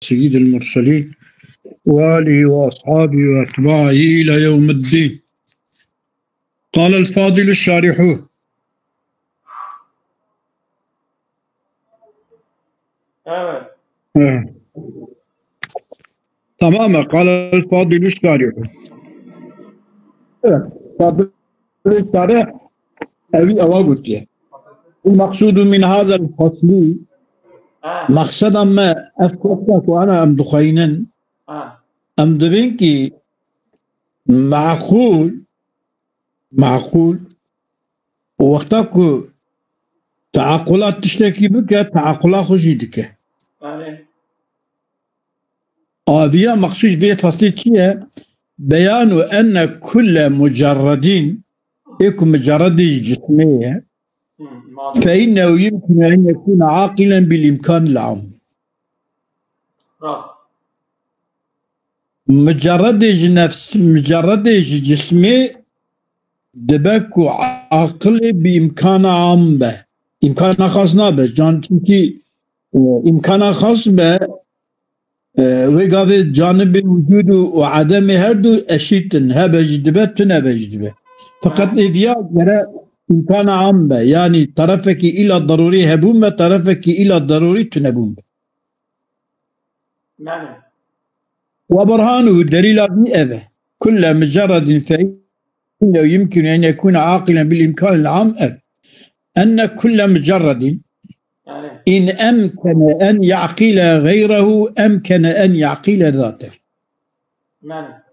سيد المرسلين وآله وأصحابه وأتباعه إلى يوم الدين. قال الفاضل الشارح تماما. قال الفاضل الشارح فاضل الشارح أبي أواجه المقصود من هذا الفصل مقصدا ما أفكرتك وأنا أم دخينا أم دبينكي معقول وقتك تعقلات تشتكي بك تعقلات خشيدك هذه مقصود بيت فصلية بيان أن كل مجردين يكون مجرد جسمية فإنه يمكن أن يكون عاقلا بالإمكان العام. مجرد نفس مجرد جسمي دبكو عقل بإمكان عام به إمكان خاص نابه جان تنكي إمكان خاص به وقاف جانب وجود وعدم هردو أشيتن هبه جدبه تنبه جدبه فقط إذا جرى إمكان عام به يعني طرفك إلى الضروري هبوم طرفك إلى الضروري تنبوم معنى وبرهانه دليل أبي كل مجرد فإنه يمكن أن يكون عاقلا بالإمكان العام أن كل مجرد إن أمكن أن يعقل غيره أمكن أن يعقل ذاته. معنى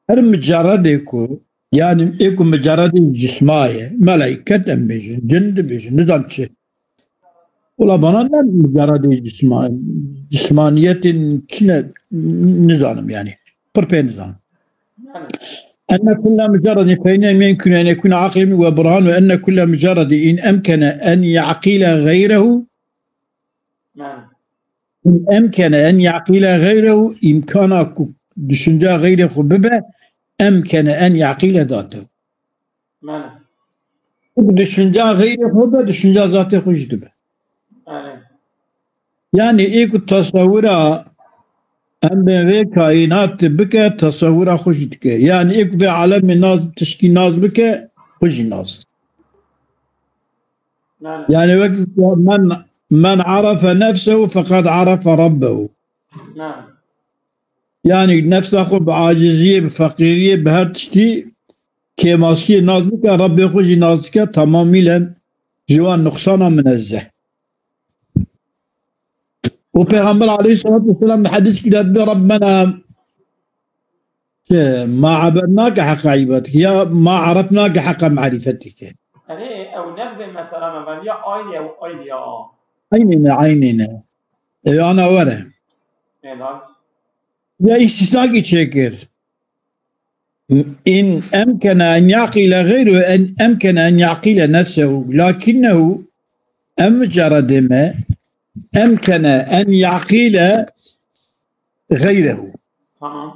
المجرد يكون يعني يكون مجرد جسماية ملائكة بيجن جند بيجن نظام شيء ولا بنا مجرد جسمانية كنا نظام يعني بربي نظام أن كل مجرد فإنه يمكن أن يكون عاقلا وبرهان أن كل مجرد إن أمكن أن يعقل غيره إن أمكن أن يعقل غيره إمكانك دشنجا غير خببه أمكن أن يعقل ذاته. معنى دشنجا غير خببه دشنجا ذاته خجدبه. يعني إيك تصورا أم بي كائنات بك تصورا خجدك يعني إيك في عالم الناس تشكي ناس بك خج ناس. يعني وقت من عرف نفسه فقد عرف ربه. يعني نفسه بعاجزية بفقيرية بهرتشتي كماسية ناس بك ربي خج ناس بك تماميلا جوان نقصانا من الزه. وبيغمبر عليه الصلاة والسلام حديث كده ربنا ما عبرناك حق عبادك يا ما عرفناك حق معرفتك. أو نبذ مثلا من يا آيلي أو آيلي عيننا أنا ورا يا استثناء شكر إن أمكن أن يعقل غيره أن أمكن أن يعقل نفسه لكنه أمجرد ما أمكن أن يعقل غيره. تمام.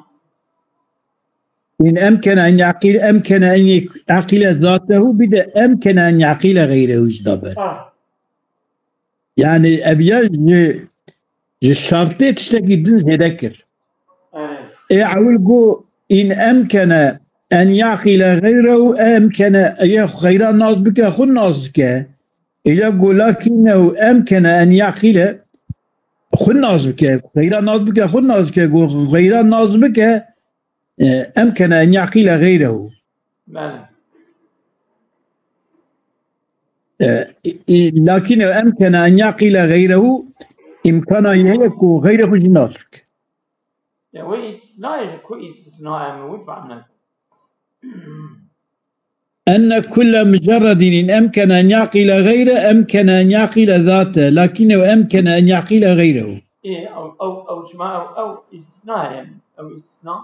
إن أمكن أن يعقل أمكن أن يعقل ذاته بدا أمكن أن يعقل غيره جدابا. يعني أبيات الشرطة تشتكي بدون ذكر. أقول إن أمكن أن يعقل غيره أمكن أن غير الناس بك أخو الناس بك. يقول لكنه أمكن أن يعقل أخو الناس بك غير الناس بك أخو الناس بك غير الناس بك أمكن أن يعقل غيره. لكنه أمكن أن يعقل غيره إمكان أن يكون غيره جناسك. أن كل مجرد إن أمكن أن يعقل غيره أمكن أن يعقل ذاته لكنه أمكن أن يعقل غيره. أو جماعة أو إثناء يعني أو إثناء.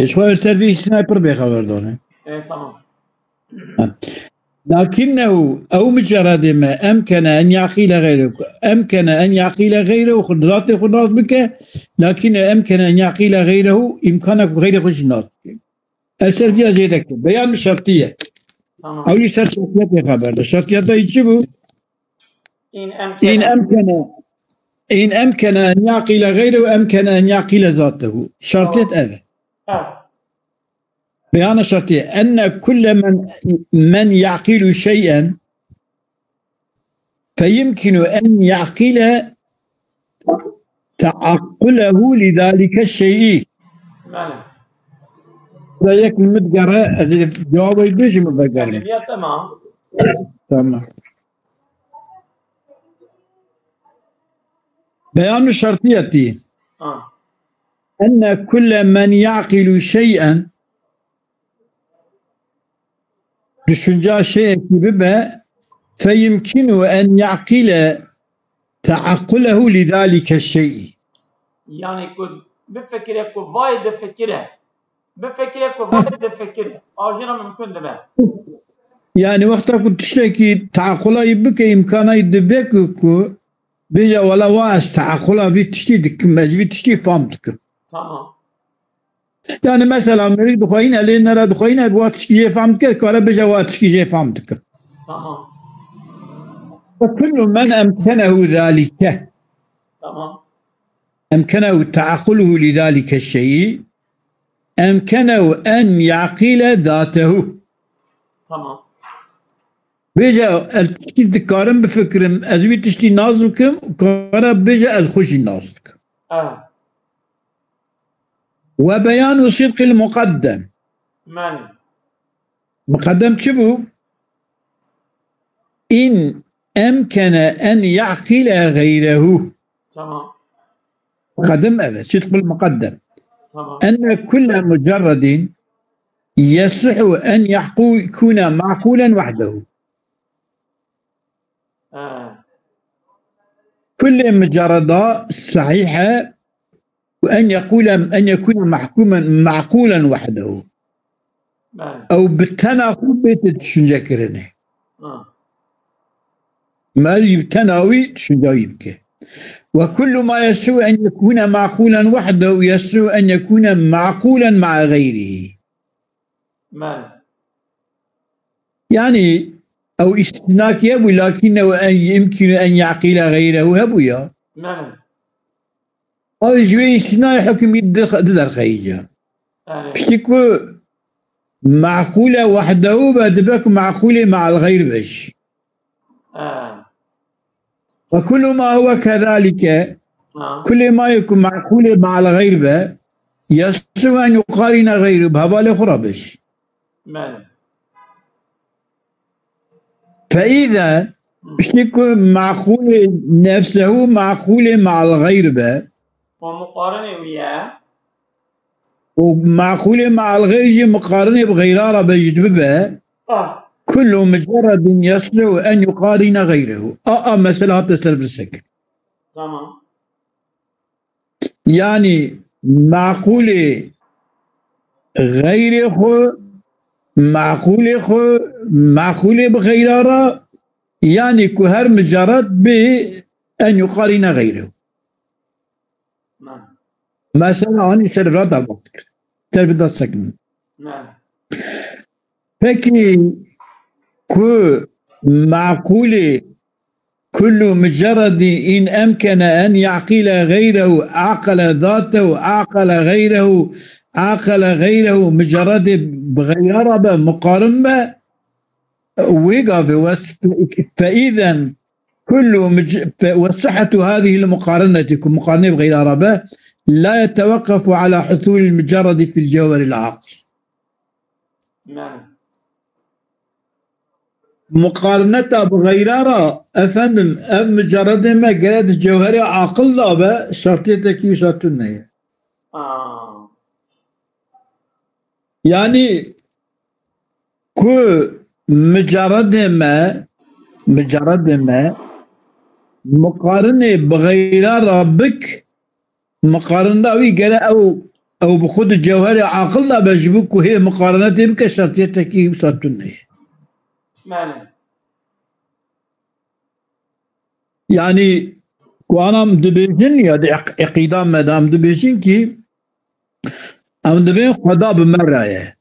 إيش هو الترفيه إثناء بربي خبر دونه. تمام. لكنه أو مجرد ما أمكن أن يعقل غيره أمكن أن يعقل غيره خدراته خدرات بك لكن أمكن أن يعقل غيره إمكانك غير خشنات. الشرطية زي ذلك بيان الشرطية أو الشرطية خبر الشرطية ده يجيبه إن أمكن إن أمكن أن يعقل غيره أمكن أن يعقل ذاته شرطية هذا بيان شرطية أن كل من يعقل شيئا فيمكن أن يعقل تعقله لذلك الشيء. ذلك المدقرة جواب يدوش مبقر. تمام. تمام. بيان الشرطية أن كل من يعقل شيئا düşünce شيء ببه فيمكن أن يعقل تعقله لذلك الشيء. يعني كل بفكره كل وايد فكره بفكره كل وايد فكره أجرا ممكن ده. يعني وقتها كنت تشتكي تعقله يبك إمكانه يدبكك بيجا ولا واس تعقله في تشتيك ما في تشتي فهمتك. تمام. يعني مثلا مريض دخوينا لين نرى دخوينا بواتشكي فهمتك كلا بيجا واتشكي فهمتك. تمام. فكل من أمكنه ذلك تمام. أمكنه تعقله لذلك الشيء أمكنه أن يعقل ذاته. تمام. بيجا التشتي تكارم بفكرم أزوي تشتي نازلكم كارم بيجا الخشي نازلك. وبيان صدق المقدم. مالي. مقدم شبو إن أمكن أن يعقل غيره. تمام. مقدم هذا صدق المقدم. تمام. أن كل مجرد يصح أن يكون معقولا وحده. كل مجردة صحيحة وأن يكون معقولا وحده. أو بالتناقض بتشنجكرنه. ما يبتناوي تشنجايبك. وكل ما يسوء أن يكون معقولا وحده يسوء أن يكون معقولا مع غيره. يعني أو استثناء يبو لكنه يمكن أن يعقل غيره هبويا. أو يجوي استثناء حكم يدر خيجا. بشتكو معقولة وحده بدبك معقولة مع الغير بش. وكل ما هو كذلك كل ما يكون معقولة مع الغير به يسوى أن يقارن غيره بهذا الأخرى بش. فإذا بشتكو معقولة نفسه معقولة مع الغير به ومقارنة وياه ومعقولة مع الغير مقارنة بغيرها بجد به كل مجرد يصلح أن يقارن غيره. مثلا تصرف السكن. تمام. يعني معقولة غيره معقولة بغيرها يعني كهر مجرد بأن يقارن غيره. مثلا أنا سرفات الوقت سرفات السكن. فكي معقولة كل مجرد إن أمكن أن يعقل غيره عقل ذاته عقل غيره مجرد بغيره مقارنة وقف. فإذا وصحة هذه المقارنة مقارنة بغيرها لا يتوقف على حصول المجرد في الجوهر العاقل. مقارنتها بغيرها أفهم مجرد ما قالت الجوهري عاقل ذابة شرطيتك يشرطنها. يعني مجرد ما مقارنة بغيرها بك مقارنة قال أو بخود الجوهري عاقل ذابة جبك وهي مقارنة بك شرطيتك يشرطنها. يعني وانا مدبيجين يا عقيدة مدام مدبيجين كي ام مدبين خدا بمرة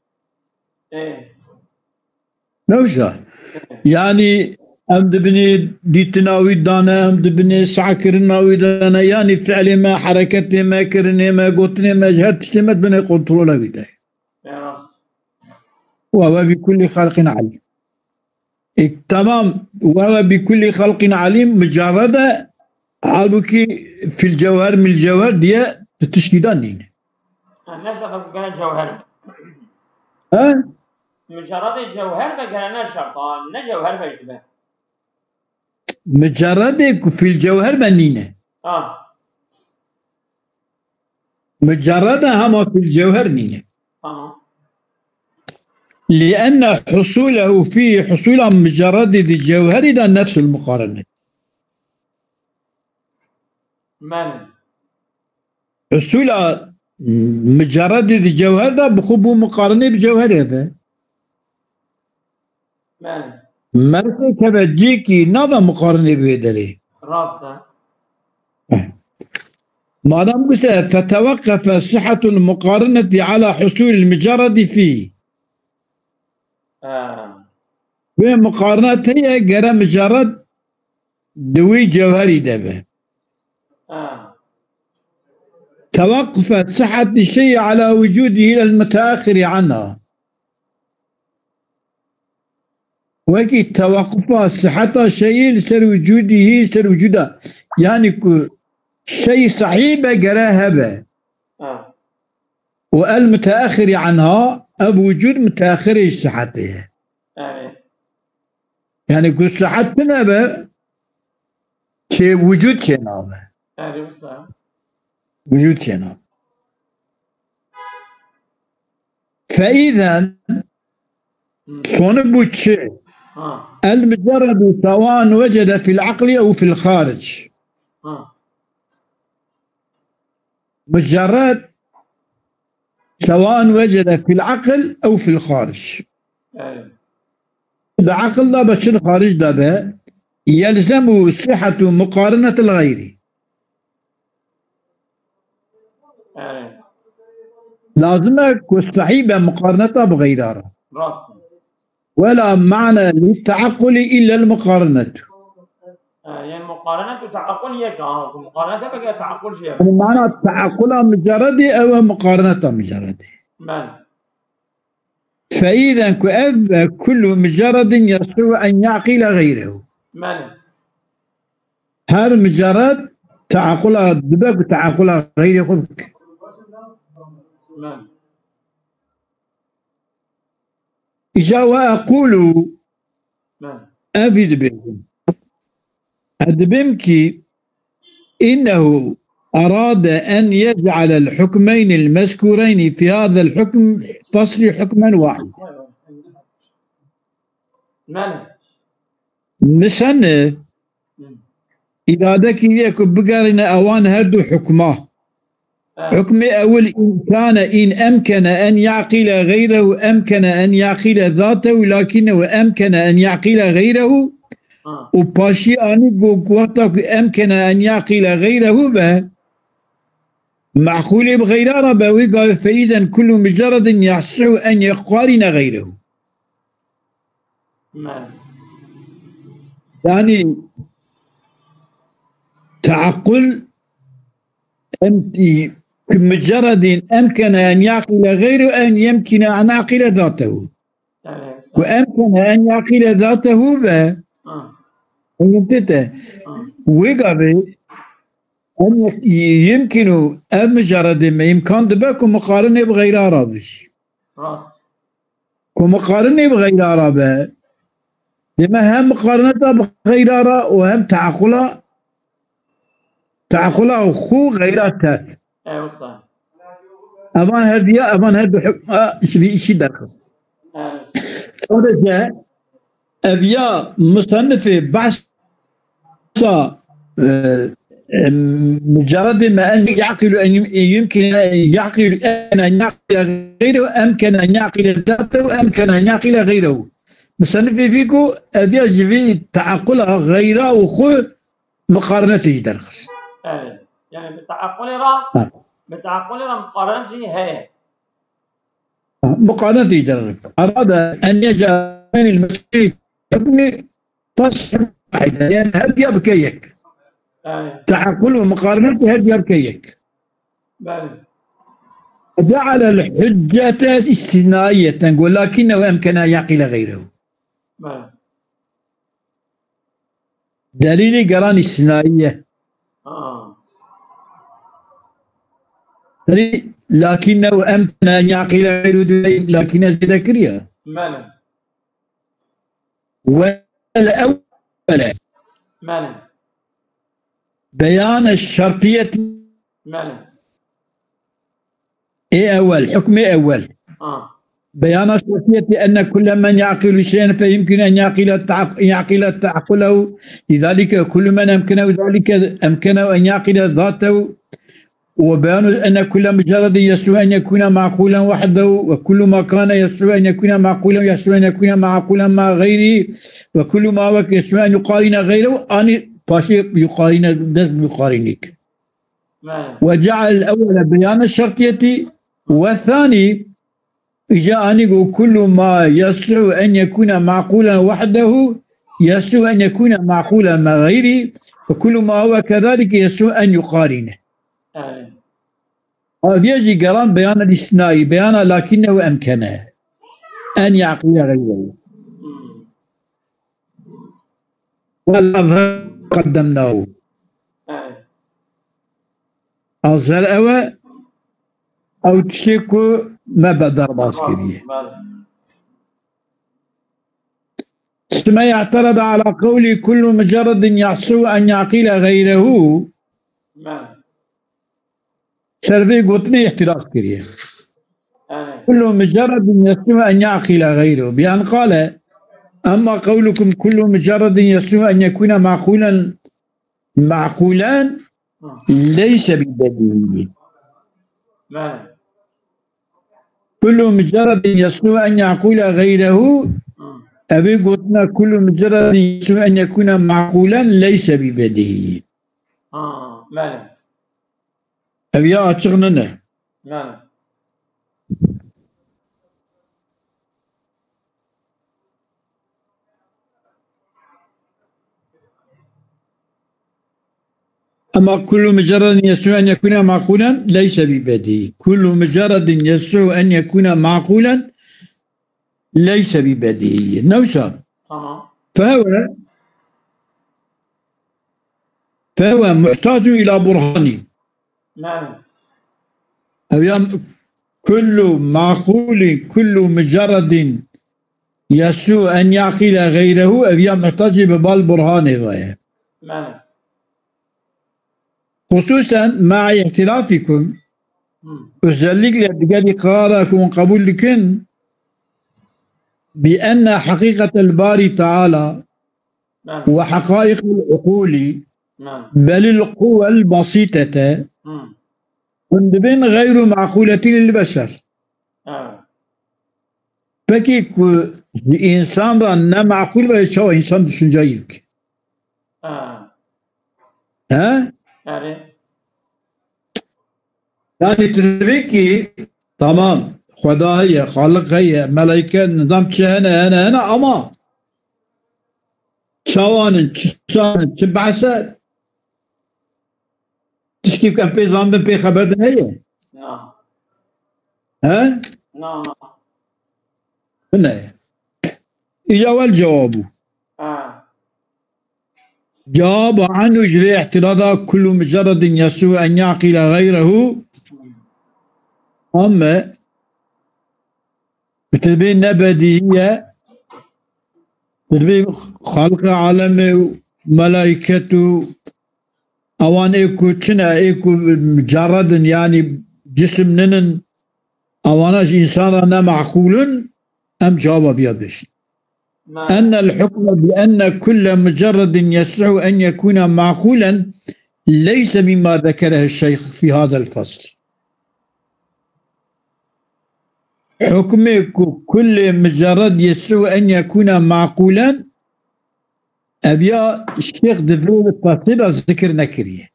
نوشا يعني ام دبني ديتناوي دانا ام دبني سعكرناوي دانا يعني فعلي ما حركتي ما كرني ما قلتني ما جهتش ما تبني كنترول بداي يا راس وهو بكل خلق عليم تمام وهو بكل خلق عليم مجرد حالبكي في الجوهر من الجوهر دي تشكيدانين نشر بقنا جوهر ها مجرد الجوهر بقنا نشر نجوهر بجدبه مجرد في الجوهر بنينه مجرد هما في الجوهر نينه لأن حصوله فيه حصول مجرد الجوهر ده نفس المقارنة من حصول مجرد الجوهر ده بخبو مقارنة بجوهر هذا من مرسي كبجيكي نظا مقارنة بهذا راسته ما دام بس تتوقف صحة المقارنة على حصول المجرد فيه في مقارنات هي قرا مجرد دوي جوهري دبه توقفت صحة الشيء على وجوده المتأخر عنها وكي توقف صحة الشيء لسر وجوده سر وجوده يعني شيء صحيح قراها به والمتأخر عنها أو وجود متأخر صحته يعني كل صحتنا به شيء وجود شيء وجود شيء فإذا صنبو شيء المجرد سواء وجد في العقل أو في الخارج مجرد سواء وجد في العقل أو في الخارج العقل ده بس الخارج ده به يلزم صحة مقارنة الغير لازم الصحيبة مقارنتها بغيرها ولا معنى للتعقل إلا المقارنة يعني مقارنة تعقل هيك مقارنة بقى تعقل شيء يعني معنى تعقلها مجردي أو مقارنتها مجردي فإذا كل مجرد يستطيع أن يعقل غيره هذا مجرد تعقلها دبك وتعقلها غير خلق إجا وأقول أفيد بكم أدبمك إنه أراد أن يجعل الحكمين المذكورين في هذا الحكم فصل حكما واحد مثلا إذا ذاك يكون بقارنا أوان هردو حكمه حكم أول إن أمكن أن يعقل غيره أمكن أن يعقل ذاته لكنه أمكن أن يعقل غيره وباشي أني قوتك أمكن أن يعقل غيره به معقول بغيره به فإذا كل مجرد يصح أن يقارن غيره يعني تعقل مجرد أمكن أن يعقل غيره أن يمكن أن يعقل ذاته وأمكن أن يعقل ذاته به فهمت وقبل أن يمكن مجرد ما يمكن دبك مقارنة بغير عربي ومقارنة بغير عربي لما هم مقارنة بغير عربي وهم تعقلها وخو غير التاث صح أمان هذا حكم شيء داخل هذا جاء أبيا مصنف بحث مجرد ما أن يعقل أن يمكن أن يعقل غيره أمكن أن يعقل ذاته أمكن أن يعقل غيره مصنف فيكو أبيا جفي تعقلها غيره وخو مقارنته درخص يعني بتعقل مقارنته هي مقارنته درخص أراد أن يجعل المسؤول تصح واحدة لأن هدي بكيك أي تعقل ومقارنة هدي بكيك بله جعل الحجة استثنائية نقول لكنه أمكن أن يعقل غيره بله دليل قران استثنائية لكنه أمكن أن يعقل غيره لكن ذكريا بله والأول بله بيان الشرطية بله إيه أول حكم إيه أول بيان الشرطية أن كل من يعقل شيئا فيمكن أن يعقل تعقله لذلك كل من أمكنه ذلك أمكنه أن يعقل ذاته وبيان أن كل مجرد يسوى أن يكون معقولا وحده وكل ما كان يسوى أن يكون معقولا يسوى أن يكون معقولا مع غيره وكل ما هو يسوى أن يقارن غيره أن باشي يقارنك وجعل الأول بيان الشرطية والثاني جاء أن يقول كل ما يسوى أن يكون معقولا وحده يسوى أن يكون معقولا مع غيره وكل ما هو كذلك يسوى أن يقارنه هذا يجي قران بيان الاستثنائي بيان لكنه أمكنه أن يعقل غيره والأظهر قدمناه أظهر أو تشيكو ما بدر باسكريه ثم يعترض على قول كل مجرد يحصو أن يعقل غيره سرفي قطني احتراف كريه كل مجرد يحصو أن يعقل غيره بأن قال أما قولكم كل مجرد يحصو أن يكون معقولا ليس ببديهي كل مجرد يحصو أن يعقل غيره أبي قلنا كل مجرد يحصو أن يكون معقولا ليس ببديهي ماله أبي أتشغننا ماله أما كل مجرد يسوع أن يكون معقولا ليس ببديهي كل مجرد يسوع أن يكون معقولا ليس ببديهي نوسا فهو محتاج إلى برهان نعم كل معقول كل مجرد يسوع أن يعقل غيره أو محتاج بالبرهان غاية نعم خصوصا مع اختلافكم وذلك لبقى قراركم قبول لكن بأن حقيقة الباري تعالى وحقائق العقول بل القوى البسيطة بين غير معقولة للبشر فكي الإنسان لا معقول بيشاو إنسان düşünceyik ها يعني تدري ki tamam خدا هي خالق هي ملائكة نظام هنا أما شوان شان تبعث تشكي كان في زمان في خبر هي نعم ها نعم هنا إجا الجواب جواب عنه يجري اعتراضا كل مجرد يسوع أن يعقل غيره أما بتبين بديهية تبين خلق عالم ملائكته أوان إيكو تنا إيكو مجرد يعني جسم نن أواناش إنسانا معقول أم جواب فيها بش أن الحكم بأن كل مجرد يسع أن يكون معقولا ليس مما ذكره الشيخ في هذا الفصل حكم كل مجرد يسع أن يكون معقولا أبيا الشيخ دفعه التفصيل ذكر نكريه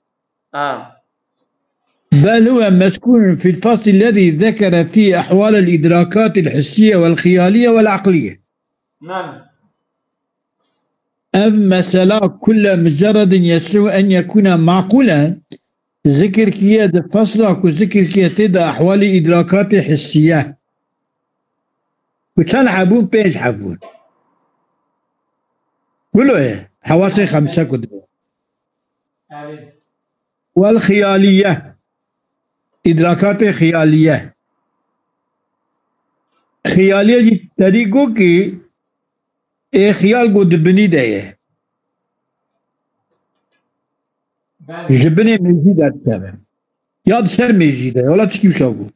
بل هو مسكون في الفصل الذي ذكر فيه أحوال الإدراكات الحسية والخيالية والعقلية نعم أف مسألة كل مجرد يسوء أن يكون معقولا ذكر كيا فصلك وذكر كيا تدا أحوال إدراكات حسية وكان حبون بيش حبون قولوا إيه حواسي خمسة كده والخيالية إدراكات خيالية خيالية جي طريقو کی اے خیال کو دبنی دے جبني ميزيد التمام ياد سر ميزيد ولا تشكي شوقه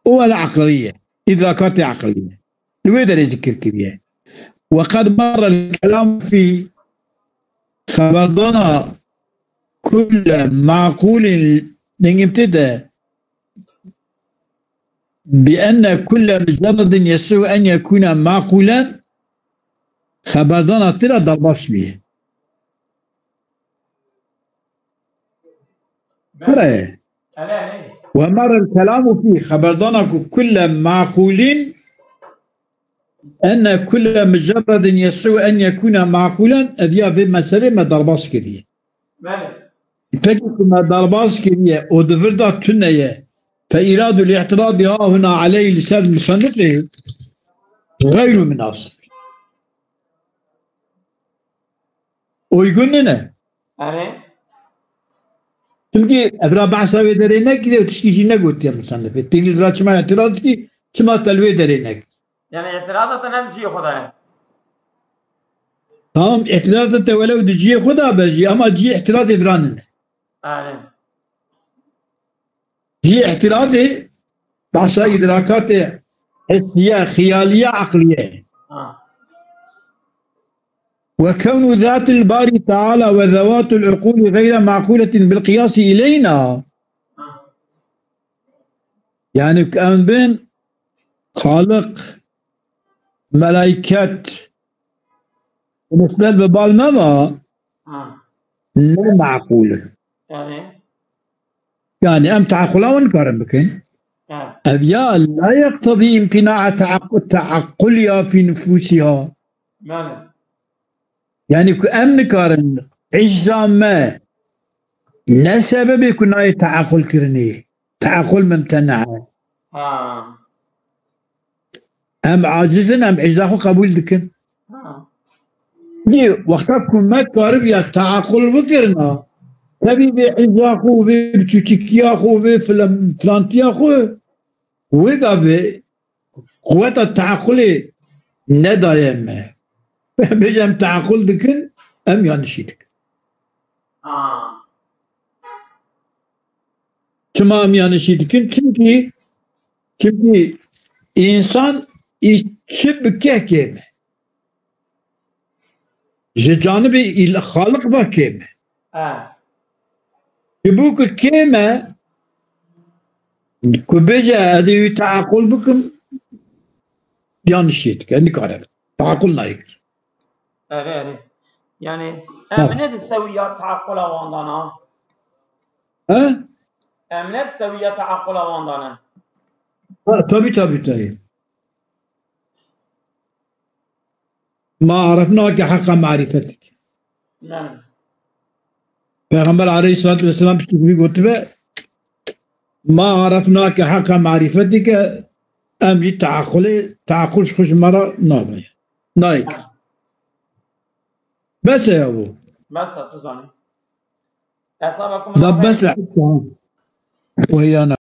هو العقلية إدراكات عقلية الويدر يذكر كبير وقد مر الكلام في خبرنا كل معقول نبتدى بأن كل مجرد يسوء أن يكون معقولا خبرنا ترى ضربش به ومر الكلام فيه خبرنا كل معقول أن كل مجرد يسوء أن يكون معقولا أذيا في مسألة ما ضربش كذي ما ضربش كذي ودفردا تنية فإراد الاعتراض هنا عليه لسان المصنف غير من أصل ويقول لنا تلقي أبرا بعثا ويدرينك كده وتشكيشي نقول يا مصنف تيجي دراج ما اعتراض كي كما تلوي درينك يعني اعتراضات نفسي خدها تمام اعتراضات ولو دجي خدها بجي أما جي اعتراض إفراننا جي اعتراض بعثا إدراكات حسية خيالية عقلية وكون ذات الباري تعالى وذوات العقول غير معقولة بالقياس إلينا يعني كان بين خالق ملائكات بالنسبة لبال ماما لا معقولة يعني أم تعقلا ونكرم بكين أبيا لا يقتضي امتناع تعقلها في نفوسها يعني كأم نكارن عجزا ما نسبب يكون هاي تعقل كرني تعقل ممتنع أم عاجزن أم عجزاخو قبول دكن دي وقتكم ما كارب يا تعقل بكرنا تبي بعجزاخو بتشكياخو بفلانتياخو ويقابي قوة التعقل ندايم بجم تعقل دكن أم يانشيدك كما أم يانشيدكن çünkü insan içi bükeke جانب الخالق بكيمة يبوك كيمة كبجة هذه تعقل بكم يانشيدك عندك عرب تعقل نايك يعني أمنت السوية تعقل واندانا أمنت السوية تعقل واندانا طبي ما عرفناك حق معرفتك نعم پیغمبر عليه الصلاة والسلام قلت ما عرفناك حق معرفتك أم تعقل خوش مرة نايك بس يا أبو بس تزاني أصابكم بس وهي أنا